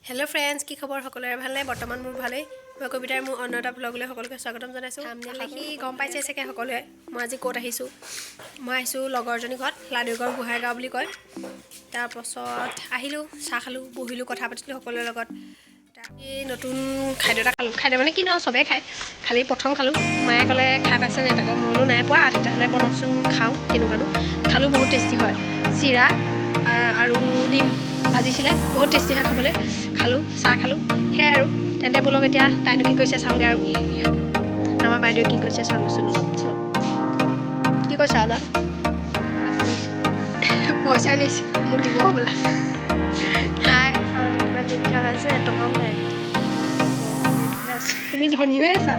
hello friends की खबर सकलोरे भालने बर्तमान मोर भाले मैं कवितार मोर अन्य এটা ব্লগলৈ সকলোকে স্বাগতম জনাইছো থাম্বনেল দেখি গম পাইছে চাগে সকলোৱে মই আজি কোত আহিছো মই আহিছো লগৰজনী ঘৰত লাডুগড় গোহাইগাঁও বুলি কয় তাৰ পাছত আহিলো চাহ খালো বহিলো কথা পাতিলো সকলোৰ লগত এই নতুন খাদ্যটা খাদ্য মানে কি ন সবে খায় খালি প্ৰথম খালো মায়ে কলে খাই পাইছে নে তাকে মনো নাই পোৱা তেতিয়াহলে বনচোন খাও কিনো খালো বহুত টেষ্টি হয় চিৰা আৰু ডিম ভাজিছিলে বহুত টেষ্টি হয় খাবলৈ খালো চাহ খালো সেয়াই আৰু তেন্তে বোলক এতিয়া তাইনো কি কৈছে চাওঁগে আৰু আমাৰ বাইদেউ কি কৈছে চাওঁচোন কি কৈছে আদা পইচা দিছে মোক দিব বোলা তাই আছে টকাও নাই তুমি ধনী হৈ আছা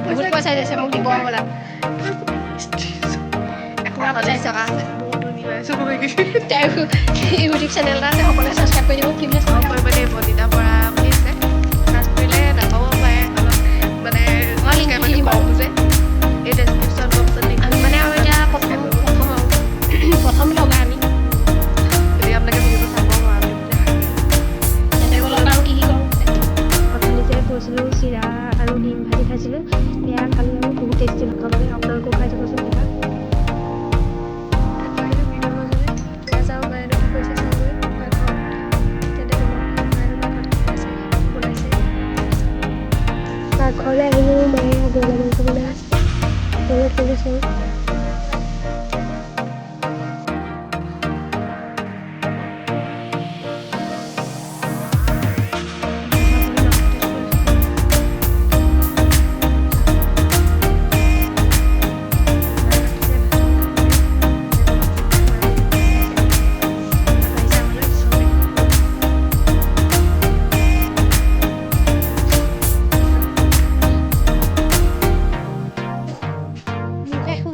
বহুত পইচা দিছে মোক দিব বোলা ইউটিউব চেনেল এটা আছে সকলোৱে ছাবস্ক্ৰাইব কৰি দিব প্লিজ কৰিবলৈ বনিতা পৰা বুলি আছে ক্লাছ কৰিলে নাপাব পাৰে অলপ মানে কম যে এই ডেছক্ৰিপশ্যন বক্সত আমি মানে আৰু এতিয়া প্ৰথম লগা আমি যদি আপোনালোকে ভিডিঅ'টো চাব আৰু কি কৰোঁ প্ৰথম নিজে কৈছিলোঁ চিৰা আৰু ডিম ভাজি খাইছিলোঁ সেয়া খালোঁ আৰু বহুত টেষ্টি খাবলৈ আপোনালোকেও খাই চাবচোন কিবা ঘৰলৈ আহিলোঁ মায়ে ব্ৰইলাৰ মাংস বনাই অলপ কৰি চাওঁ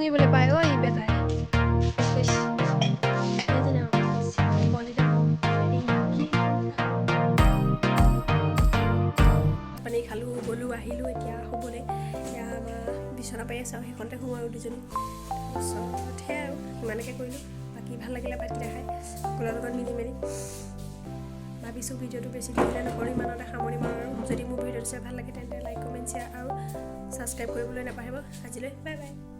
শুনিবলৈ পায় ঐ বেটাই পানী খালোঁ গ'লোঁ আহিলোঁ এতিয়া শুবলৈ এতিয়া আমাৰ বিচনা পাৰি আছোঁ সেইখনতে শুওঁ আৰু দুজনী তাৰপিছত সেয়াই আৰু ইমানকৈ কৰিলোঁ বাকী ভাল লাগিলে ভাতকেইটা খাই সকলোৰ লগত মিলি মেলি ভাবিছোঁ ভিডিঅ'টো বেছি দিলে নকৰোঁ ইমানতে সামৰিম আৰু যদি মোৰ ভিডিঅ'টো চাই ভাল লাগে তেন্তে লাইক কমেণ্ট শ্বেয়াৰ আৰু ছাবস্ক্ৰাইব কৰিবলৈ নাপাহৰিব আজিলৈ বাই বাই